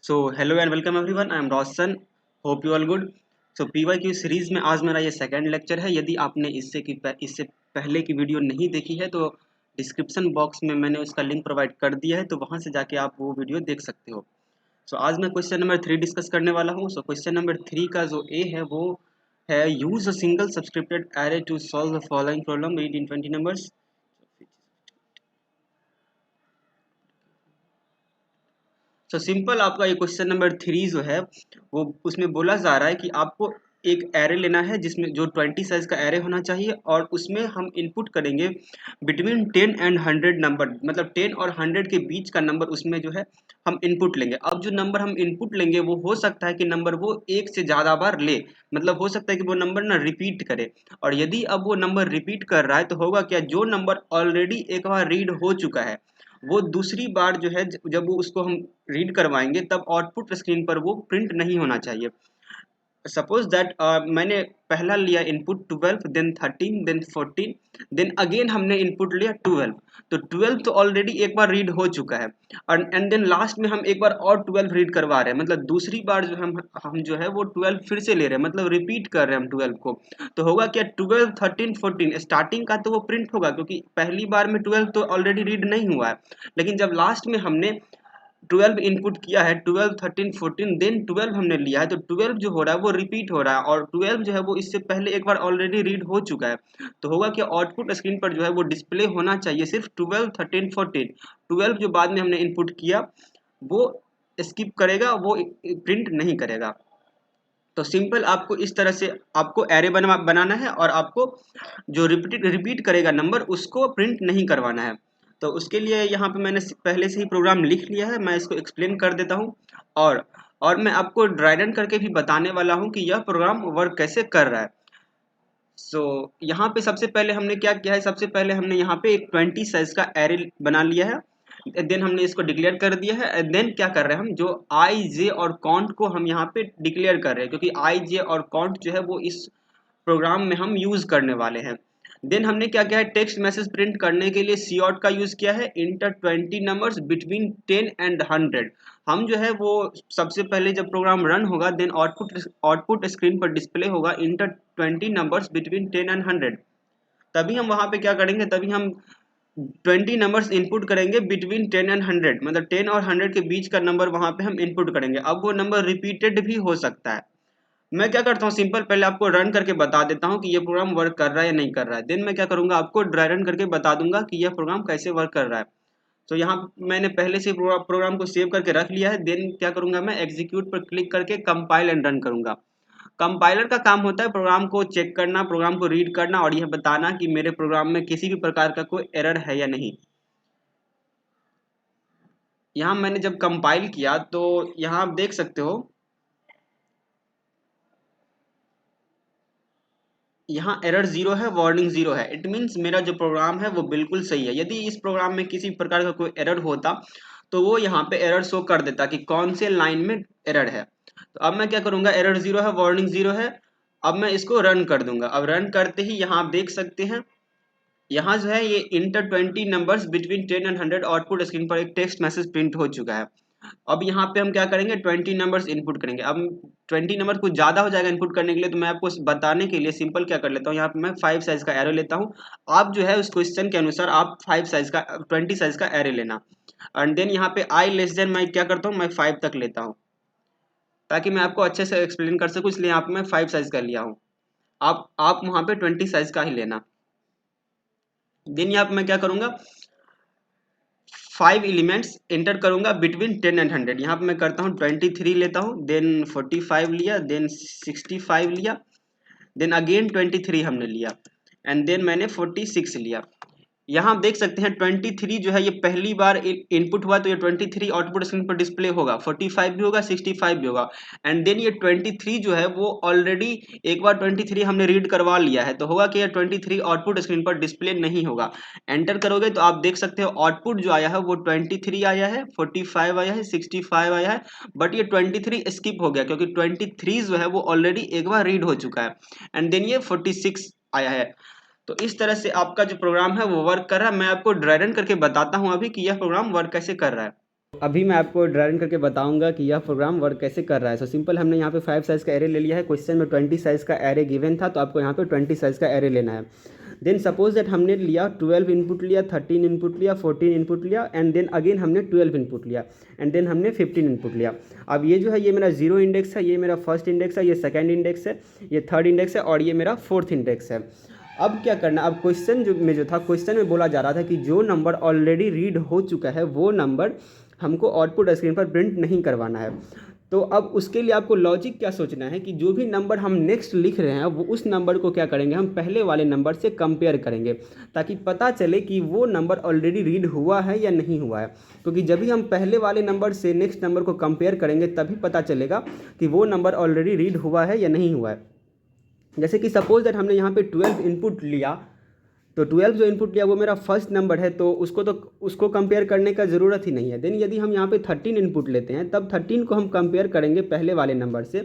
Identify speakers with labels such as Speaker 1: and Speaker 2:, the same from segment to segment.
Speaker 1: So hello and welcome everyone, I am Roshan. Hope you all good. So PYQ series में आज मेरा ये second lecture है। यदि आपने इससे पहले की वीडियो नहीं देखी है तो डिस्क्रिप्शन बॉक्स में मैंने उसका लिंक प्रोवाइड कर दिया है, तो वहाँ से जाके आप वो वीडियो देख सकते हो। सो आज मैं क्वेश्चन नंबर 3 डिस्कस करने वाला हूँ। सो क्वेश्चन नंबर 3 का जो ए है वो है use a single subscripted array to solve the following problem, read in 20 numbers. So simple आपका ये क्वेश्चन नंबर 3 जो है वो उसमें बोला जा रहा है कि आपको एक एरे लेना है जिसमें जो 20 साइज का एरे होना चाहिए, और उसमें हम इनपुट करेंगे बिटवीन 10 एंड 100 नंबर, मतलब 10 और 100 के बीच का नंबर उसमें जो है हम इनपुट लेंगे। अब जो नंबर हम इनपुट लेंगे वो हो सकता है कि नंबर वो एक से ज़्यादा बार ले, मतलब हो सकता है कि वो नंबर ना रिपीट करे। और यदि अब वो नंबर रिपीट कर रहा है तो होगा क्या, जो नंबर ऑलरेडी एक बार रीड हो चुका है वो दूसरी बार जो है जब वो उसको हम रीड करवाएंगे तब आउटपुट स्क्रीन पर वो प्रिंट नहीं होना चाहिए। सपोज दैट मैंने पहला लिया input 12, then 13, then 14, then again हमने इनपुट लिया 12। तो 12 तो ऑलरेडी एक बार रीड हो चुका है, और एंड देन लास्ट में हम एक बार और 12 रीड करवा रहे हैं, मतलब दूसरी बार जो हम जो है वो 12 फिर से ले रहे हैं, मतलब रिपीट कर रहे हैं हम 12 को। तो होगा क्या, 12, 13, 14 स्टार्टिंग का तो वो प्रिंट होगा क्योंकि पहली बार में 12 तो ऑलरेडी रीड नहीं हुआ है। लेकिन जब लास्ट में हमने 12 इनपुट किया है, 12, 13, 14, देन 12 हमने लिया है, तो 12 जो हो रहा है वो रिपीट हो रहा है, और 12 जो है वो इससे पहले एक बार ऑलरेडी रीड हो चुका है। तो होगा कि आउटपुट स्क्रीन पर जो है वो डिस्प्ले होना चाहिए सिर्फ 12, 13, 14। 12 जो बाद में हमने इनपुट किया वो स्किप करेगा, वो प्रिंट नहीं करेगा। तो सिंपल आपको इस तरह से आपको एरे बनाना है, और आपको जो रिपीट रिपीट करेगा नंबर उसको प्रिंट नहीं करवाना है। तो उसके लिए यहाँ पे मैंने पहले से ही प्रोग्राम लिख लिया है, मैं इसको एक्सप्लेन कर देता हूँ। और और मैं आपको ड्राई रन करके भी बताने वाला हूँ कि यह प्रोग्राम वर्क कैसे कर रहा है। सो यहाँ पे सबसे पहले हमने क्या किया है, सबसे पहले हमने यहाँ पे एक 20 साइज का एरे बना लिया है, देन हमने इसको डिक्लेयर कर दिया है, एंड देन क्या कर रहे हैं हम, जो आई जे और काउंट को हम यहाँ पे डिक्लेयर कर रहे हैं, क्योंकि आई जे और काउंट जो है वो इस प्रोग्राम में हम यूज करने वाले हैं। देन हमने क्या किया है, टेक्स्ट मैसेज प्रिंट करने के लिए सी आउट का यूज किया है, इंटर 20 नंबर्स बिटवीन 10 एंड 100। हम जो है वो सबसे पहले जब प्रोग्राम रन होगा देन आउटपुट स्क्रीन पर डिस्प्ले होगा इंटर 20 नंबर्स बिटवीन 10 एंड 100। तभी हम वहां पे क्या करेंगे, तभी हम 20 नंबर्स इनपुट करेंगे बिटवीन 10 एंड 100, मतलब 10 और 100 के बीच का नंबर वहां पे हम इनपुट करेंगे। अब वो नंबर रिपीटेड भी हो सकता है। मैं क्या करता हूँ, सिंपल पहले आपको रन करके बता देता हूँ कि ये प्रोग्राम वर्क कर रहा है या नहीं कर रहा है, देन मैं क्या करूंगा, आपको ड्राई रन करके बता दूंगा कि यह प्रोग्राम कैसे वर्क कर रहा है। तो यहाँ मैंने पहले से प्रोग्राम को सेव करके रख लिया है, देन क्या करूंगा, मैं एग्जीक्यूट पर क्लिक करके कंपाइल एंड रन करूंगा। कंपाइलर का काम होता है प्रोग्राम को चेक करना, प्रोग्राम को रीड करना, और यह बताना कि मेरे प्रोग्राम में किसी भी प्रकार का कोई एरर है या नहीं। यहाँ मैंने जब कंपाइल किया तो यहाँ आप देख सकते हो, यहाँ एरर जीरो है, वार्निंग जीरो है। इट मीन्स मेरा जो प्रोग्राम है वो बिल्कुल सही है। यदि इस प्रोग्राम में किसी प्रकार का कोई एरर होता तो वो यहाँ पे एरर शो कर देता कि कौन से लाइन में एरर है। तो अब मैं क्या करूंगा, एरर जीरो है, वार्निंग जीरो है। अब मैं इसको रन कर दूंगा। अब रन करते ही यहाँ आप देख सकते हैं, यहाँ जो है ये inter 20 numbers between 10 and 100 output screen पर एक टेक्स्ट मैसेज प्रिंट हो चुका है। अब यहाँ पे हम क्या करेंगे, 20 नंबर्स इनपुट करेंगे। अब 20 नंबर कुछ ज़्यादा हो जाएगा इनपुट करने के लिए, तो मैं आपको बताने के लिए सिंपल क्या कर लेता हूँ, यहाँ पे मैं 5 साइज का एरो लेता हूँ। आप जो है उस क्वेश्चन के अनुसार आप 5 साइज का 20 साइज का एरे लेना। एंड देन यहाँ पे आई लेस देन मैं क्या करता हूँ, मैं 5 तक लेता हूँ, ताकि मैं आपको अच्छे से एक्सप्लेन कर सकूँ, इसलिए यहाँ पे मैं 5 साइज का लिया हूँ। आप वहाँ पे 20 साइज का ही लेना। देन यहाँ पे मैं क्या करूँगा, 5 एलिमेंट्स एंटर करूंगा बिटवीन 10 एंड 100। यहाँ पे मैं करता हूँ 23 लेता हूँ, देन 45 लिया, देन 65 लिया, देन अगेन 23 हमने लिया, एंड देन मैंने 46 लिया। यहाँ आप देख सकते हैं 23 जो है ये पहली बार इनपुट हुआ, तो ये 23 आउटपुट स्क्रीन पर डिस्प्ले होगा, 45 भी होगा, 65 भी होगा। एंड देन ये 23 जो है वो ऑलरेडी एक बार 23 हमने रीड करवा लिया है, तो होगा कि ये 23 आउटपुट स्क्रीन पर डिस्प्ले नहीं होगा। एंटर करोगे तो आप देख सकते हो आउटपुट जो आया है वो 23 आया है, 45 आया है, 65 आया है, बट ये 23 स्किप हो गया क्योंकि 23 जो है वो ऑलरेडी एक बार रीड हो चुका है। एंड देन ये 46 आया है। तो इस तरह से आपका जो प्रोग्राम है वो वर्क कर रहा है। मैं आपको ड्राई रन करके बताता हूँ अभी कि यह प्रोग्राम वर्क कैसे कर रहा है। अभी मैं आपको ड्राई रन करके बताऊंगा कि यह प्रोग्राम वर्क कैसे कर रहा है। सो सिंपल, हमने यहाँ पे 5 साइज़ का एरे ले लिया है। क्वेश्चन में 20 साइज़ का एरे गिवन था, तो आपको यहाँ पे 20 साइज़ का एरे लेना है। देन सपोज दैट हमने लिया 12 इनपुट लिया, 13 इनपुट लिया, 14 इनपुट लिया, एंड देन अगेन हमने 12 इनपुट लिया, एंड देन हमने 15 इनपुट लिया। अब ये जो है, ये मेरा 0 इंडेक्स है, ये मेरा फर्स्ट इंडेक्स है, ये सेकंड इंडेक्स है, ये थर्ड इंडेक्स है, और ये मेरा फोर्थ इंडेक्स है। अब क्या करना, अब क्वेश्चन जो था, क्वेश्चन में बोला जा रहा था कि जो नंबर ऑलरेडी रीड हो चुका है वो नंबर हमको आउटपुट स्क्रीन पर प्रिंट नहीं करवाना है। तो अब उसके लिए आपको लॉजिक क्या सोचना है कि जो भी नंबर हम नेक्स्ट लिख रहे हैं वो उस नंबर को क्या करेंगे, हम पहले वाले नंबर से कंपेयर करेंगे, ताकि पता चले कि वो नंबर ऑलरेडी रीड हुआ है या नहीं हुआ है। क्योंकि जब भी हम पहले वाले नंबर से नेक्स्ट नंबर को कंपेयर करेंगे तभी पता चलेगा कि वो नंबर ऑलरेडी रीड हुआ है या नहीं हुआ है। जैसे कि सपोज दैट हमने यहाँ पे 12 इनपुट लिया, तो 12 जो इनपुट लिया वो मेरा फर्स्ट नंबर है, तो उसको कंपेयर करने का ज़रूरत ही नहीं है। देन यदि हम यहाँ पे 13 इनपुट लेते हैं, तब 13 को हम कंपेयर करेंगे पहले वाले नंबर से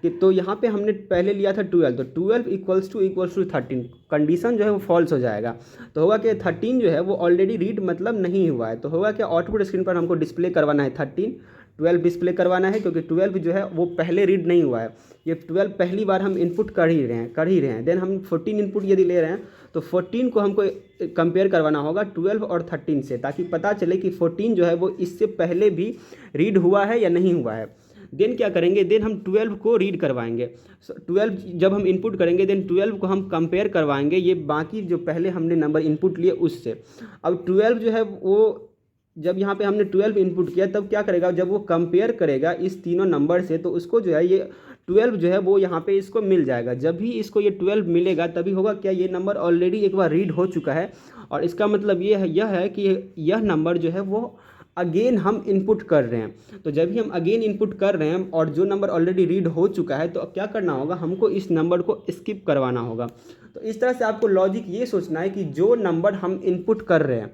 Speaker 1: कि तो यहाँ पे हमने पहले लिया था 12, तो 12 इक्वल्स टू 13, कंडीशन जो है वो फॉल्स हो जाएगा। तो होगा कि 13 जो है वो ऑलरेडी रीड मतलब नहीं हुआ है। तो होगा कि आउटपुट स्क्रीन पर हमको डिस्प्ले करवाना है 13, 12 डिस्प्ले करवाना है, क्योंकि 12 जो है वो पहले रीड नहीं हुआ है। ये 12 पहली बार हम इनपुट कर ही रहे हैं। देन हम 14 इनपुट यदि ले रहे हैं तो 14 को हमको कंपेयर करवाना होगा 12 और 13 से, ताकि पता चले कि 14 जो है वो इससे पहले भी रीड हुआ है या नहीं हुआ है। देन क्या करेंगे, देन हम 12 को रीड करवाएंगे। 12 जब हम इनपुट करेंगे, देन 12 को हम कंपेयर करवाएंगे ये बाकी जो पहले हमने नंबर इनपुट लिए उससे। अब 12 जो है वो जब यहाँ पे हमने 12 इनपुट किया, तब क्या करेगा, जब वो कंपेयर करेगा इस तीनों नंबर से, तो उसको जो है ये 12 जो है वो यहाँ पे इसको मिल जाएगा। जब भी इसको ये 12 मिलेगा तभी होगा क्या, ये नंबर ऑलरेडी एक बार रीड हो चुका है, और इसका मतलब यह है कि यह नंबर जो है वो अगेन हम इनपुट कर रहे हैं। तो जब भी हम अगेन इनपुट कर रहे हैं और जो नंबर ऑलरेडी रीड हो चुका है, तो अब क्या करना होगा, हमको इस नंबर को स्किप करवाना होगा। तो इस तरह से आपको लॉजिक ये सोचना है कि जो नंबर हम इनपुट कर रहे हैं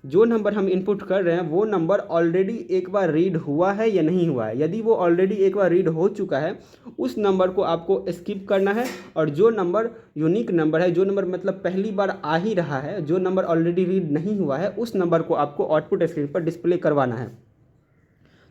Speaker 1: वो नंबर ऑलरेडी एक बार रीड हुआ है या नहीं हुआ है। यदि वो ऑलरेडी एक बार रीड हो चुका है, उस नंबर को आपको स्किप करना है, और जो नंबर यूनिक नंबर है, जो नंबर मतलब पहली बार आ ही रहा है, जो नंबर ऑलरेडी रीड नहीं हुआ है, उस नंबर को आपको आउटपुट स्क्रीन पर डिस्प्ले करवाना है।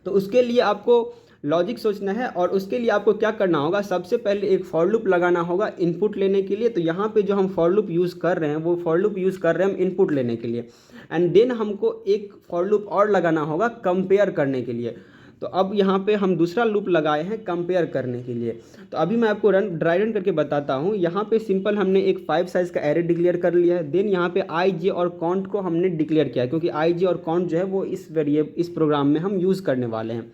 Speaker 1: तो उसके लिए आपको लॉजिक सोचना है, और उसके लिए आपको क्या करना होगा, सबसे पहले एक फॉर लूप लगाना होगा इनपुट लेने के लिए। तो यहाँ पे जो हम फॉर लूप यूज़ कर रहे हैं वो फॉर लूप यूज़ कर रहे हैं हम इनपुट लेने के लिए, एंड देन हमको एक फॉर लूप और लगाना होगा कंपेयर करने के लिए। तो अब यहाँ पे हम दूसरा लूप लगाए हैं कंपेयर करने के लिए। तो अभी मैं आपको ड्राई रन करके बताता हूँ। यहाँ पे सिंपल हमने एक 5 साइज़ का एरे डिक्लेयर कर लिया है। देन यहाँ पे आई जे और काउंट को हमने डिक्लेयर किया, क्योंकि आई जे और काउंट जो है वो इस प्रोग्राम में हम यूज़ करने वाले हैं।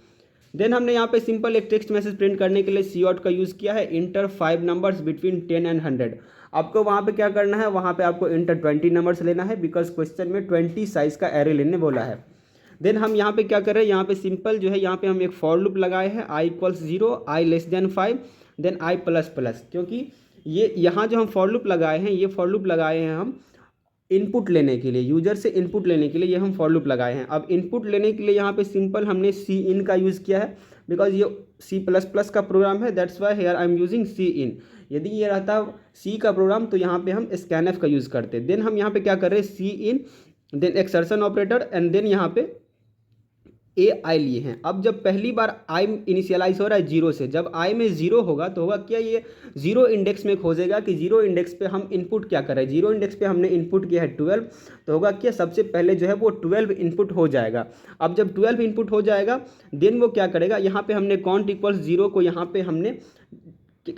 Speaker 1: देन हमने यहाँ पे सिंपल एक टेक्स्ट मैसेज प्रिंट करने के लिए सी आउट का यूज़ किया है, इंटर 5 नंबर्स बिटवीन 10 एंड 100। आपको वहाँ पे क्या करना है, वहाँ पे आपको इंटर 20 नंबर्स लेना है, बिकॉज क्वेश्चन में 20 साइज़ का एरे लेने बोला है। देन हम यहाँ पे क्या कर रहे हैं, यहाँ पे सिंपल जो है यहाँ पे हम एक फॉर लूप लगाए हैं, i equals 0, i less than 5, then i plus plus. क्योंकि ये यहाँ जो हम फॉर लूप लगाए हैं, ये फॉर लूप लगाए हैं हम इनपुट लेने के लिए, यूजर से इनपुट लेने के लिए ये हम फॉर लूप लगाए हैं। अब इनपुट लेने के लिए यहाँ पे सिंपल हमने सी इन का यूज़ किया है, बिकॉज ये सी प्लस प्लस का प्रोग्राम है, that's why here I am using C in. यदि ये रहता सी का प्रोग्राम तो यहाँ पे हम स्कैनएफ का यूज़ करते। देन हम यहाँ पे क्या कर रहे हैं, C in, then extraction operator, and then यहाँ पे ए आई लिए हैं। अब जब पहली बार आई इनिशियलाइज हो रहा है 0 से, जब आई में 0 होगा तो होगा क्या, ये 0 इंडेक्स में खोजेगा कि 0 इंडेक्स पे हम इनपुट क्या करें। 0 इंडेक्स पे हमने इनपुट किया है 12, तो होगा क्या, सबसे पहले जो है वो 12 इनपुट हो जाएगा। अब जब 12 इनपुट हो जाएगा, देन वो क्या करेगा, यहाँ पे हमने काउंट इक्वल्स 0 को यहाँ पे हमने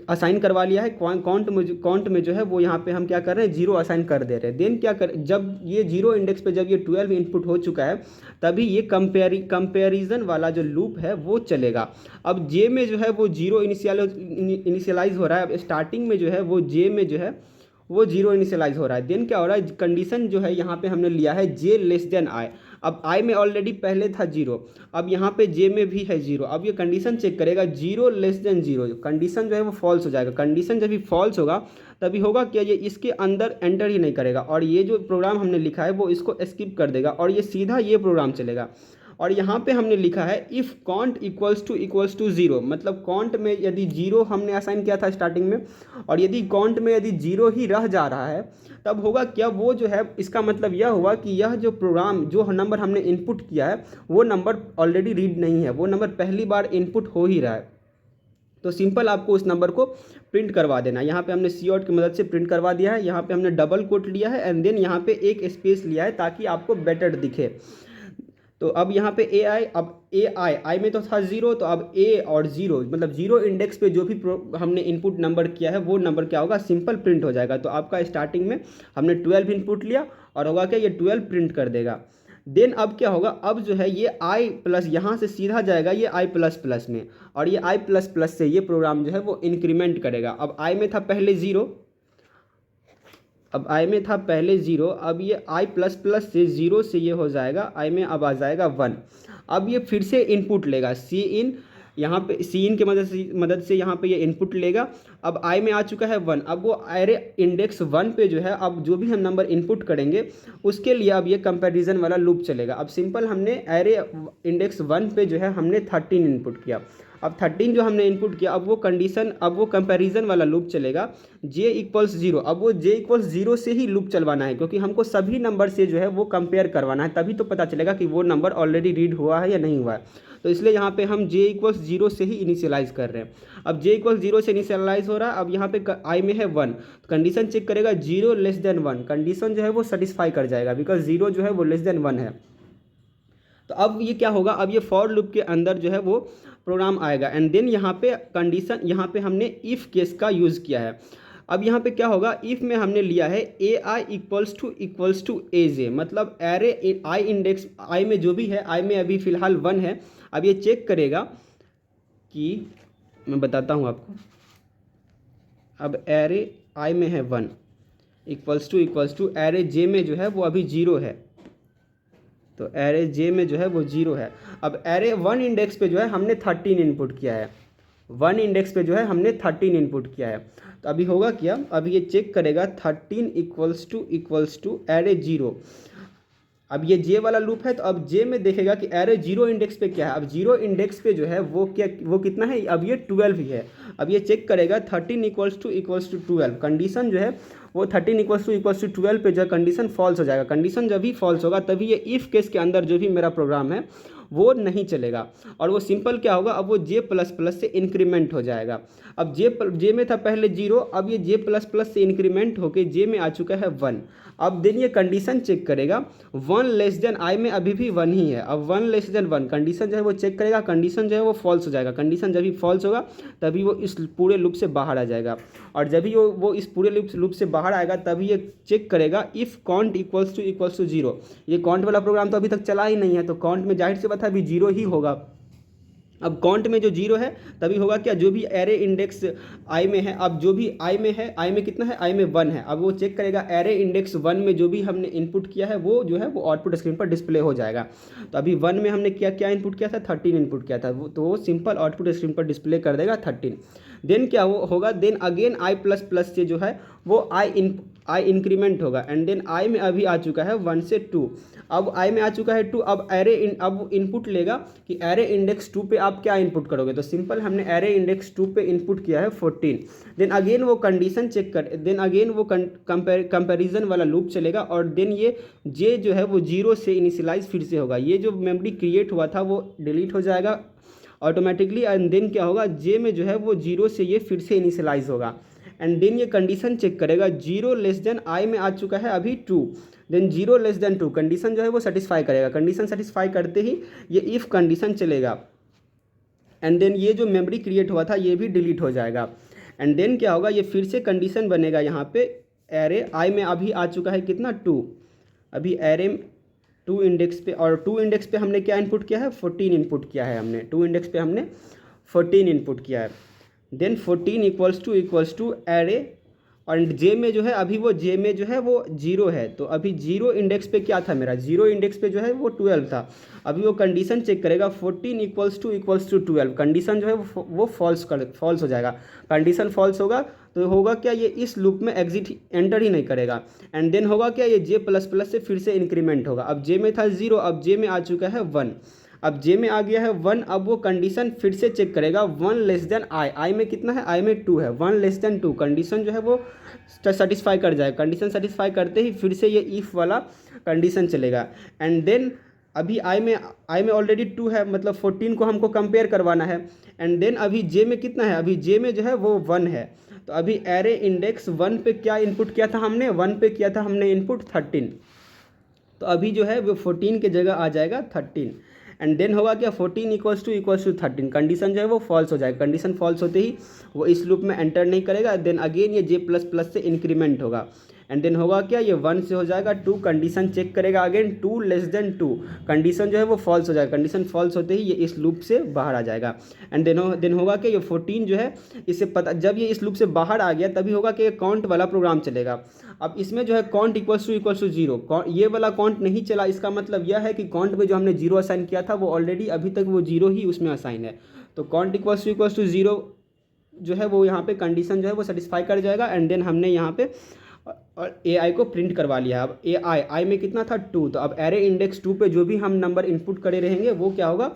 Speaker 1: असाइन करवा लिया है। काउंट में जो है वो यहाँ पे हम क्या कर रहे हैं, 0 असाइन कर दे रहे हैं। देन क्या कर, जब ये 0 इंडेक्स पे जब ये 12 इनपुट हो चुका है, तभी ये कंपेरिजन वाला जो लूप है वो चलेगा। अब जे में जो है वो 0 इनिशियलाइज हो रहा है। अब स्टार्टिंग में जो है वो जे में जो है वो 0 इनिशियलाइज हो रहा है। देन क्या हो रहा है, कंडीशन जो है यहाँ पे हमने लिया है जे लेस देन आई। अब आई में ऑलरेडी पहले था 0, अब यहाँ पे जे में भी है 0। अब ये कंडीशन चेक करेगा 0 लेस देन 0, कंडीशन जो है वो फॉल्स हो जाएगा। कंडीशन जब भी फॉल्स होगा तभी होगा क्या, ये इसके अंदर एंटर ही नहीं करेगा, और ये जो प्रोग्राम हमने लिखा है वो इसको स्किप कर देगा, और ये सीधा ये प्रोग्राम चलेगा। और यहाँ पे हमने लिखा है if count equals to zero, मतलब कॉन्ट में यदि जीरो हमने असाइन किया था स्टार्टिंग में, और यदि कॉन्ट में यदि जीरो ही रह जा रहा है तब होगा क्या, वो जो है इसका मतलब यह हुआ कि यह जो प्रोग्राम जो नंबर हमने इनपुट किया है वो नंबर ऑलरेडी रीड नहीं है, वो नंबर पहली बार इनपुट हो ही रहा है। तो सिंपल आपको उस नंबर को प्रिंट करवा देना। यहाँ पे हमने सी आउट की मदद से प्रिंट करवा दिया है, यहाँ पे हमने डबल कोट लिया है एंड देन यहाँ पे एक स्पेस लिया है ताकि आपको बेटर दिखे। तो अब यहाँ पे ए आई, अब ए आई में तो था ज़ीरो, तो अब ए और ज़ीरो मतलब ज़ीरो इंडेक्स पे जो भी हमने इनपुट नंबर किया है वो नंबर क्या होगा, सिंपल प्रिंट हो जाएगा। तो आपका स्टार्टिंग में हमने 12 इनपुट लिया और होगा क्या, ये 12 प्रिंट कर देगा। देन अब क्या होगा, अब जो है ये आई प्लस यहाँ से सीधा जाएगा ये आई प्लस प्लस में, और ये आई प्लस प्लस से ये प्रोग्राम जो है वो इंक्रीमेंट करेगा। अब आई में था पहले ज़ीरो, अब आई में था पहले ज़ीरो, अब ये आई प्लस प्लस से ज़ीरो से ये हो जाएगा आई में अब आ जाएगा 1। अब ये फिर से इनपुट लेगा सी इन, यहाँ पे सी इन की मदद से यहाँ पे ये इनपुट लेगा। अब आई में आ चुका है 1, अब वो एरे इंडेक्स 1 पे जो है अब जो भी हम नंबर इनपुट करेंगे उसके लिए अब ये कंपैरिजन वाला लूप चलेगा। अब सिंपल हमने एरे इंडेक्स 1 पे जो है हमने 13 इनपुट किया, अब 13 जो हमने इनपुट किया अब वो कंडीशन, अब वो कंपैरिजन वाला लूप चलेगा j इक्वल्स ज़ीरो। अब वो j इक्वल्स ज़ीरो से ही लूप चलवाना है क्योंकि हमको सभी नंबर से जो है वो कंपेयर करवाना है, तभी तो पता चलेगा कि वो नंबर ऑलरेडी रीड हुआ है या नहीं हुआ है। तो इसलिए यहाँ पे हम j इक्वल्स ज़ीरो से ही इनिशियलाइज़ कर रहे हैं। अब j इक्वल्स ज़ीरो से इनिशियलाइज़ हो रहा है। अब यहाँ पे i में है 1, कंडीशन चेक करेगा 0 लेस देन 1, कंडीशन जो है वो सेटिस्फाई कर जाएगा बिकॉज 0 जो है वो लेस देन 1 है। तो अब ये क्या होगा, अब ये फॉर लूप के अंदर जो है वो प्रोग्राम आएगा एंड देन यहाँ पे कंडीशन, यहाँ पे हमने इफ़ केस का यूज़ किया है। अब यहाँ पे क्या होगा, इफ़ में हमने लिया है ए आई इक्वल्स टू ए जे, मतलब एरे आई इंडेक्स आई में जो भी है, आई में अभी फ़िलहाल 1 है। अब ये चेक करेगा कि, मैं बताता हूँ आपको, अब एरे आई में है 1 इक्वल्स टू एरे जे में जो है वो अभी 0 है, तो एरे जे में जो है वो 0 है। अब एरे 1 इंडेक्स पे जो है हमने 13 इनपुट किया है, 1 इंडेक्स पे जो है हमने 13 इनपुट किया है। तो अभी होगा क्या, अभी ये चेक करेगा 13 इक्वल्स टू एरे 0। अब ये जे वाला लूप है तो अब जे में देखेगा कि एरे 0 इंडेक्स पे क्या है। अब 0 इंडेक्स पे जो है वो क्या, वो कितना है, अब ये 12 ही है। अब ये चेक करेगा 13 इक्वल्स टू 12, कंडीशन जो है वो 13 इक्वल्स टू 12 पे जो है कंडीशन फॉल्स हो जाएगा। कंडीशन जब भी फॉल्स होगा तभी ये इफ़ केस के अंदर जो भी मेरा प्रोग्राम है वो नहीं चलेगा और वो सिंपल क्या होगा, अब वो जे प्लस प्लस से इंक्रीमेंट हो जाएगा। अब जे में था पहले 0, अब ये जे प्लस प्लस से इंक्रीमेंट होके जे में आ चुका है 1। अब देन ये कंडीशन चेक करेगा 1 लेस देन आई में अभी भी 1 ही है। अब 1 लेस देन 1 कंडीशन जो है वो चेक करेगा, कंडीशन जो है वो फॉल्स हो जाएगा। कंडीशन जब भी फॉल्स होगा तभी वो इस पूरे लूप से बाहर आ जाएगा, और जब भी वो इस पूरे लूप से बाहर आएगा तभी ये चेक करेगा इफ़ कॉन्ट इक्वल्स टू 0। ये कॉन्ट वाला प्रोग्राम तो अभी तक चला ही नहीं है, तो कॉन्ट में जाहिर सी बात है अभी 0 ही होगा। अब काउंट में जो 0 है तभी होगा क्या, जो भी एरे इंडेक्स आई में है, अब जो भी आई में है, आई में कितना है, आई में 1 है। अब वो चेक करेगा एरे इंडेक्स 1 में जो भी हमने इनपुट किया है वो जो है वो आउटपुट स्क्रीन पर डिस्प्ले हो जाएगा। तो अभी 1 में हमने क्या इनपुट किया था, 13 इनपुट किया था, तो वो सिंपल आउटपुट स्क्रीन पर डिस्प्ले कर देगा 13। देन क्या वो होगा, then again i plus plus से जो है वो आई इंक्रीमेंट होगा एंड देन आई में अभी आ चुका है 1 से 2। अब आई में आ चुका है 2। अब अब इनपुट लेगा कि एरे इंडेक्स 2 पे आप क्या इनपुट करोगे, तो सिंपल हमने एरे इंडेक्स 2 पे इनपुट किया है 14। देन अगेन वो कंडीशन चेक कर, देन अगेन वो कंपैरिजन वाला लूप चलेगा और देन ये जे जो है वो 0 से इनिशियलाइज फिर से होगा। ये जो मेमोरी क्रिएट हुआ था वो डिलीट हो जाएगा ऑटोमेटिकली एंड देन क्या होगा, जे में जो है वो 0 से ये फिर से इनिशियलाइज होगा एंड देन ये कंडीशन चेक करेगा 0 लेस देन आई में आ चुका है अभी 2, देन 0 लेस देन 2 कंडीशन जो है वो सेटिस्फाई करेगा। कंडीशन सेटिस्फाई करते ही ये इफ़ कंडीशन चलेगा एंड देन ये जो मेमोरी क्रिएट हुआ था ये भी डिलीट हो जाएगा एंड देन क्या होगा, ये फिर से कंडीशन बनेगा यहाँ पे एरे आई में अभी आ चुका है कितना 2, अभी एरे 2 इंडेक्स पे, और 2 इंडेक्स पे हमने क्या इनपुट किया है, 14 इनपुट किया है हमने, 2 इंडेक्स पे हमने 14 इनपुट किया है। देन 14 इक्वल्स टू एरे और जे में जो है अभी वो जे में जो है वो 0 है, तो अभी 0 इंडेक्स पे क्या था मेरा, 0 इंडेक्स पे जो है वो 12 था। अभी वो कंडीशन चेक करेगा 14 इक्वल्स टू 12, कंडीशन जो है वो फॉल्स हो जाएगा। कंडीशन फॉल्स होगा तो होगा क्या, ये इस लूप में एंटर ही नहीं करेगा एंड देन होगा क्या, ये जे प्लस प्लस से फिर से इंक्रीमेंट होगा। अब जे में था 0, अब जे में आ चुका है 1। अब जे में आ गया है 1, अब वो कंडीशन फिर से चेक करेगा 1 लेस देन आई, आई में कितना है, आई में 2 है, 1 लेस देन 2, कंडीशन जो है वो सेटिस्फाई कर जाएगा। कंडीशन सेटिस्फाई करते ही फिर से ये इफ़ वाला कंडीशन चलेगा। एंड देन अभी आई में ऑलरेडी 2 है, मतलब 14 को हमको कंपेयर करवाना है। एंड देन अभी जे में कितना है, अभी जे में जो है वो 1 है। तो अभी एरे इंडेक्स 1 पे क्या इनपुट किया था हमने, 1 पे किया था हमने इनपुट 13, तो अभी जो है वो 14 के जगह आ जाएगा 13। एंड देन होगा क्या, 14 इक्वल्स टू 13, कंडीशन जो है वो फॉल्स हो जाएगा। कंडीशन फॉल्स होते ही वो इस लूप में एंटर नहीं करेगा। देन अगेन ये जे प्लस प्लस से इंक्रीमेंट होगा। एंड देन होगा क्या, ये 1 से हो जाएगा 2, कंडीशन चेक करेगा अगेन 2 लेस देन 2, कंडीशन जो है वो फॉल्स हो जाएगा। कंडीशन फॉल्स होते ही ये इस लूप से बाहर आ जाएगा। एंड देन होगा कि ये 14 जो है, इससे पता जब ये इस लूप से बाहर आ गया तभी होगा कि ये काउंट वाला प्रोग्राम चलेगा। अब इसमें जो है काउंट इक्वल्स टू 0, ये वाला काउंट नहीं चला। इसका मतलब यह है कि काउंट में जो हमने 0 असाइन किया था वो ऑलरेडी अभी तक वो 0 ही उसमें असाइन है। तो काउंट इक्वल्स टू 0 जो है वो यहाँ पे कंडीशन जो है वो सेटिस्फाई कर जाएगा। एंड देन हमने यहाँ पे और ए आई को प्रिंट करवा लिया। अब ए आई में कितना था 2, तो अब एरे इंडेक्स 2 पे जो भी हम नंबर इनपुट करे रहेंगे वो क्या होगा,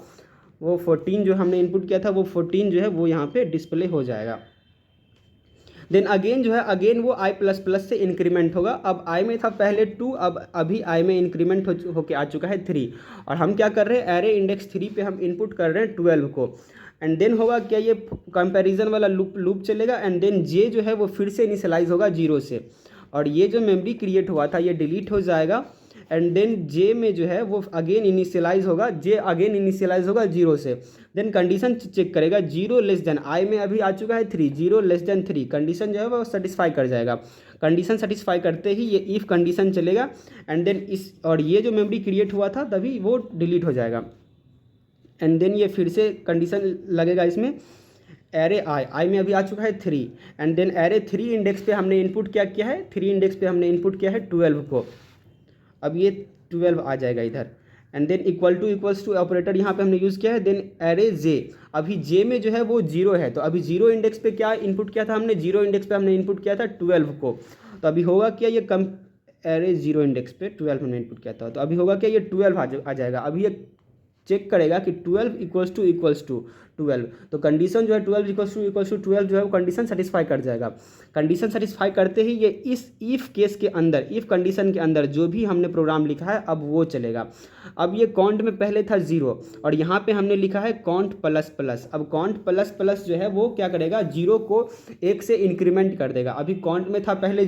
Speaker 1: वो 14 जो हमने इनपुट किया था वो 14 जो है वो यहाँ पे डिस्प्ले हो जाएगा। देन अगेन जो है अगेन वो आई प्लस प्लस से इंक्रीमेंट होगा। अब आई में था पहले 2, अब अभी आई में इंक्रीमेंट होके आ चुका है 3, और हम क्या कर रहे हैं, एरे इंडेक्स 3 पे हम इनपुट कर रहे हैं 12 को। एंड देन होगा क्या, ये कंपैरिजन वाला लूप चलेगा। एंड देन जे जो है वो फिर से इनिशियलाइज होगा 0 से, और ये जो मेमोरी क्रिएट हुआ था ये डिलीट हो जाएगा। एंड देन जे में जो है वो अगेन इनिशियलाइज होगा, जे अगेन इनिशियलाइज होगा 0 से। देन कंडीशन चेक करेगा 0 लेस देन, आई में अभी आ चुका है 3, 0 लेस देन 3, कंडीशन जो है वो सेटिस्फाई कर जाएगा। कंडीशन सेटिस्फाई करते ही ये इफ़ कंडीशन चलेगा। एंड देन इस और ये जो मेमोरी क्रिएट हुआ था तभी वो डिलीट हो जाएगा। एंड देन ये फिर से कंडीशन लगेगा इसमें, एरे आई में अभी आ चुका है 3। एंड देन एरे 3 इंडेक्स पे हमने इनपुट क्या किया है, 3 इंडेक्स पे हमने इनपुट किया है 12 को। अब ये 12 आ जाएगा इधर। And then equals to operator यहाँ पे हमने यूज़ किया है। देन एरे जे, अभी जे में जो है वो 0 है, तो अभी 0 इंडेक्स पे क्या इनपुट किया था हमने, 0 इंडेक्स पे हमने इनपुट किया था 12 को। तो अभी होगा क्या, ये कम एरे 0 इंडेक्स पे 12 हमने इनपुट किया था, तो अभी होगा क्या, ये 12 आ जाएगा। अभी ये चेक करेगा कि 12 इक्वल्स टू 12, तो कंडीशन जो है 12 इक्वल्स टू 12 जो है वो कंडीशन सेटिस्फाई कर जाएगा। कंडीशन सेटिस्फाई करते ही ये इस इफ़ केस के अंदर, इफ़ कंडीशन के अंदर जो भी हमने प्रोग्राम लिखा है अब वो चलेगा। अब ये काउंट में पहले था 0, और यहाँ पे हमने लिखा है काउंट प्लस प्लस। अब काउंट प्लस प्लस जो है वो क्या करेगा, 0 को 1 से इंक्रीमेंट कर देगा। अभी काउंट में था पहले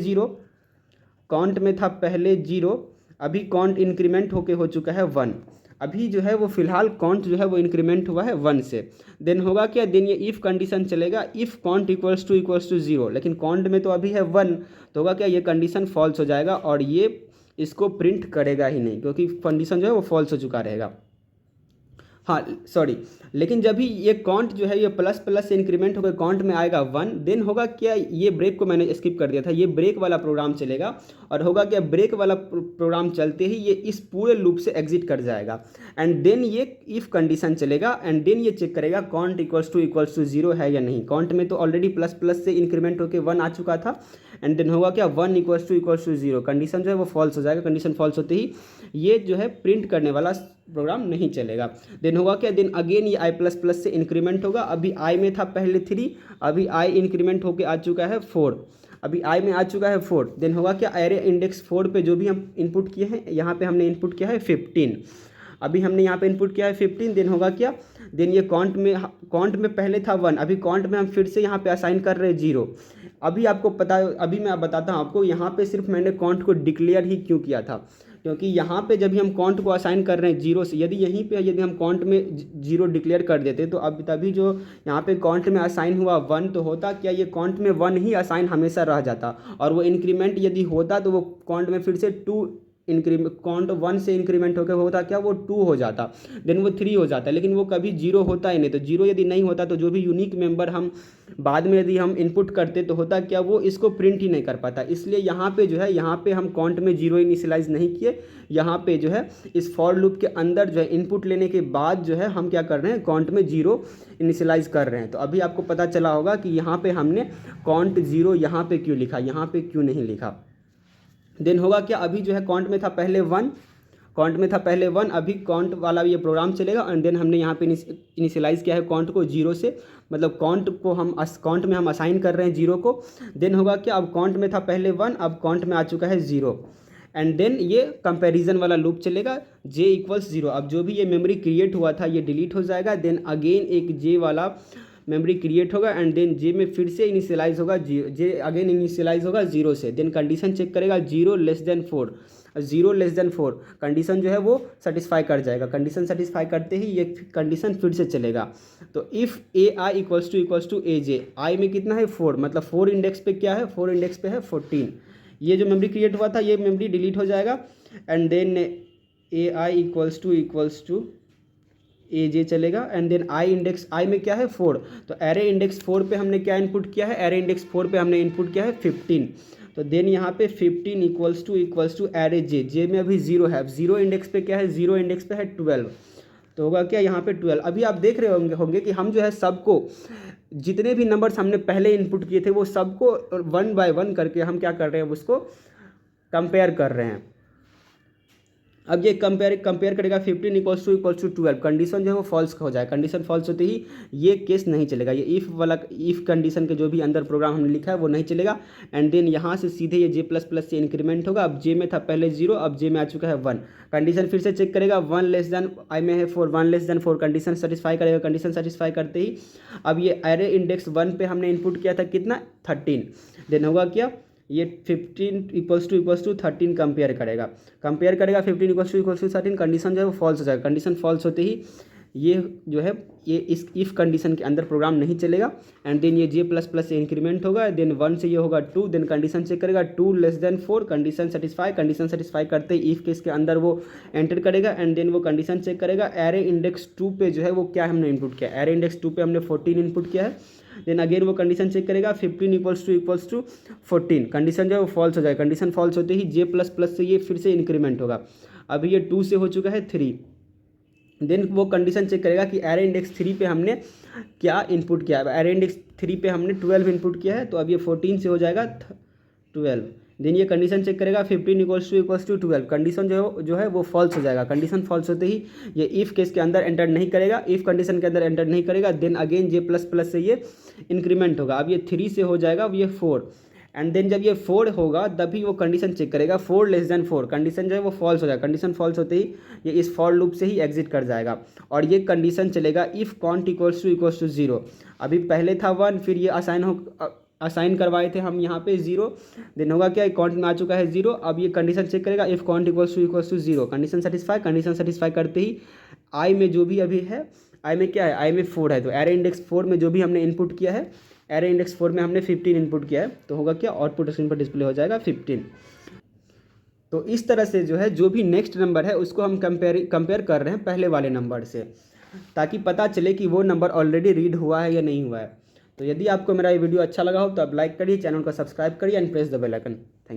Speaker 1: 0, अभी काउंट इंक्रीमेंट होके हो चुका है 1। अभी जो है वो फिलहाल काउंट जो है वो इंक्रीमेंट हुआ है 1 से। देन होगा क्या, देन ये इफ़ कंडीशन चलेगा, इफ़ काउंट इक्वल्स टू 0, लेकिन काउंट में तो अभी है 1, तो होगा क्या, ये कंडीशन फॉल्स हो जाएगा और ये इसको प्रिंट करेगा ही नहीं, क्योंकि कंडीशन जो है वो फॉल्स हो चुका रहेगा। हाँ सॉरी, लेकिन जब भी ये काउंट जो है ये प्लस प्लस से इंक्रीमेंट होकर काउंट में आएगा 1, देन होगा क्या, ये ब्रेक को मैंने स्किप कर दिया था, ये ब्रेक वाला प्रोग्राम चलेगा। और होगा क्या, ब्रेक वाला प्रोग्राम चलते ही ये इस पूरे लूप से एग्जिट कर जाएगा। एंड देन ये इफ़ कंडीशन चलेगा। एंड देन ये चेक करेगा काउंट इक्वल्स टू 0 है या नहीं। काउंट में तो ऑलरेडी प्लस प्लस से इंक्रीमेंट होकर 1 आ चुका था। एंड देन होगा क्या, 1 इक्वल्स टू 0, कंडीशन जो है वो फॉल्स हो जाएगा। कंडीशन फॉल्स होते ही ये जो है प्रिंट करने वाला प्रोग्राम नहीं चलेगा। देन होगा क्या, देन अगेन ये आई प्लस प्लस से इंक्रीमेंट होगा। अभी आई में था पहले 3, अभी आई इंक्रीमेंट होके आ चुका है 4, अभी आई में आ चुका है 4। देन होगा क्या, एरे इंडेक्स 4 पे जो भी हम इनपुट किए हैं, यहाँ पे हमने इनपुट किया है 15, अभी हमने यहाँ पे इनपुट किया है 15। देन होगा क्या, देन ये काउंट में पहले था 1, अभी काउंट में हम फिर से यहाँ पे असाइन कर रहे हैं 0। अभी आपको पता, अभी मैं बताता हूँ आपको, यहाँ पे सिर्फ मैंने काउंट को डिक्लेयर ही क्यों किया था, क्योंकि यहाँ पे जब भी हम काउंट को असाइन कर रहे हैं 0 से, यदि हम काउंट में 0 डिक्लेयर कर देते तो अब तभी जो यहाँ पे काउंट में असाइन हुआ 1, तो होता क्या, ये काउंट में 1 ही असाइन हमेशा रह जाता, और वो इंक्रीमेंट यदि होता तो वो काउंट में फिर से 2 काउंट 1 से इंक्रीमेंट होकर होता क्या, वो 2 हो जाता, देन वो 3 हो जाता, लेकिन वो कभी 0 होता ही नहीं। तो 0 यदि नहीं होता तो जो भी यूनिक मेंबर हम बाद में यदि हम इनपुट करते तो होता क्या, वो इसको प्रिंट ही नहीं कर पाता। इसलिए यहाँ पे जो है, यहाँ पे हम काउंट में 0 इनिशियलाइज नहीं किए, यहाँ पे जो है इस फॉर लूप के अंदर जो है इनपुट लेने के बाद जो है हम क्या कर रहे हैं, काउंट में 0 इनिशियलाइज कर रहे हैं। तो अभी आपको पता चला होगा कि यहाँ पे हमने काउंट 0 यहाँ पे क्यों लिखा, यहाँ पे क्यों नहीं लिखा। देन होगा क्या, अभी जो है काउंट में था पहले 1, काउंट में था पहले 1, अभी काउंट वाला ये प्रोग्राम चलेगा एंड देन हमने यहाँ पे इनिशियलाइज़ किया है काउंट को 0 से, मतलब काउंट में हम असाइन कर रहे हैं 0 को। देन होगा क्या, अब काउंट में था पहले 1, अब काउंट में आ चुका है 0 एंड देन ये कंपैरिजन वाला लूप चलेगा j इक्वल्स 0। अब जो भी ये मेमोरी क्रिएट हुआ था ये डिलीट हो जाएगा, देन अगेन एक j वाला मेमोरी क्रिएट होगा एंड देन j में फिर से इनिशियलाइज होगा, j अगेन इनिशियलाइज होगा 0 से, देन कंडीशन चेक करेगा 0 less than 4, 0 less than 4 condition जो है वो सेटिस्फाई कर जाएगा। कंडीशन सेटिस्फाई करते ही ये कंडीशन फिर से चलेगा। तो if ai equals to aj, i में कितना है 4, मतलब 4 इंडेक्स पे क्या है, 4 इंडेक्स पे है 14। ये जो मेमोरी क्रिएट हुआ था ये मेमोरी डिलीट हो जाएगा and then ai equals to aj चलेगा एंड देन आई में क्या है 4, तो एरे इंडेक्स 4 पे हमने क्या इनपुट किया है, एरे इंडेक्स 4 पे हमने इनपुट किया है 15। तो देन यहाँ पे 15 इक्वल्स टू एरे जे में अभी 0 है, अब 0 इंडेक्स पे क्या है, 0 इंडेक्स पे है 12, तो होगा क्या यहाँ पे 12। अभी आप देख रहे होंगे कि हम जो है सबको, जितने भी नंबर्स हमने पहले इनपुट किए थे वो सबको 1 बाय 1 करके हम क्या कर रहे हैं, उसको कंपेयर कर रहे हैं। अब ये कंपेयर करेगा 15 इक्वल्स टू 12, कंडीशन जो है वो फॉल्स हो जाए। कंडीशन फॉल्स होते ही ये केस नहीं चलेगा, ये इफ़ कंडीशन के जो भी अंदर प्रोग्राम हमने लिखा है वो नहीं चलेगा एंड देन यहाँ से सीधे ये j++ से इंक्रीमेंट होगा। अब j में था पहले 0, अब j में आ चुका है 1, कंडीशन फिर से चेक करेगा 1 लेस देन, आई में है 4, 1 लेस देन 4 कंडीशन सेटिस्फाई करेगा। कंडीशन सेटिस्फाई करते ही अब ये एरे इंडेक्स 1 पे हमने इनपुट किया था कितना 13, देन होगा क्या, ये 15 इक्वल्स टू 13 कंपेयर करेगा 15 इक्वल्स टू 13, कंडीशन जो है वो फॉल्स हो जाएगा। कंडीशन फॉल्स होते ही ये जो है ये इस इफ़ कंडीशन के अंदर प्रोग्राम नहीं चलेगा एंड देन ये j++ से इंक्रीमेंट होगा, देन 1 से ये होगा 2, देन कंडीशन चेक करेगा 2 लेस देन 4, कंडीशन सेटिस्फाई करते ही इफ़ केस के अंदर वो एंटर करेगा एंड देन वो कंडीशन चेक करेगा एरे इंडेक्स 2 पे जो है वो क्या हमने इनपुट किया, एरे इंडेक्स 2 पे हमने 14 इनपुट किया है। देन अगेन वो कंडीशन चेक करेगा 15 इक्वल्स टू 14, कंडीशन जो है वो फॉल्स हो जाएगा। कंडीशन फॉल्स होते ही j++ से ये फिर से इंक्रीमेंट होगा, अभी ये 2 से हो चुका है 3, देन वो कंडीशन चेक करेगा कि एरे इंडेक्स 3 पे हमने क्या इनपुट किया है, एरे इंडेक्स 3 पे हमने 12 इनपुट किया है, तो अब ये 14 से हो जाएगा 12, देन ये कंडीशन चेक करेगा 15 इक्वल्स टू 12, कंडीशन जो है वो फॉल्स हो जाएगा। कंडीशन फॉल्स होते ही ये इफ़ केस के अंदर एंटर नहीं करेगा, इफ़ कंडीशन के अंदर एंटर नहीं करेगा, देन अगेन j++ से ये इंक्रीमेंट होगा, अब ये 3 से हो जाएगा, अब ये 4 एंड देन जब ये 4 होगा तभी वो कंडीशन चेक करेगा 4 लेस देन 4, कंडीशन जो है वो फॉल्स हो जाएगा। कंडीशन फॉल्स होते ही ये इस फॉर लूप से ही एग्जिट कर जाएगा और ये कंडीशन चलेगा इफ़ काउंट इक्वल्स टू 0। अभी पहले था 1, फिर ये असाइन करवाए थे हम यहाँ पे 0, देन होगा क्या, काउंट में आ चुका है 0, अब ये कंडीशन चेक करेगा if count equals to 0, condition satisfy करते ही आई में जो भी अभी है, आई में क्या है, आई में 4 है, तो एरे इंडेक्स 4 में जो भी हमने इनपुट किया है, एरे इंडेक्स 4 में हमने 15 इनपुट किया है, तो होगा क्या, आउटपुट स्क्रीन पर डिस्प्ले हो जाएगा 15। तो इस तरह से जो है जो भी नेक्स्ट नंबर है उसको हम कंपेयर कर रहे हैं पहले वाले नंबर से, ताकि पता चले कि वो नंबर ऑलरेडी रीड हुआ है या नहीं हुआ है। तो यदि आपको मेरा ये वीडियो अच्छा लगा हो तो आप लाइक करिए, चैनल को सब्सक्राइब करिए and press the bell icon. Thank you.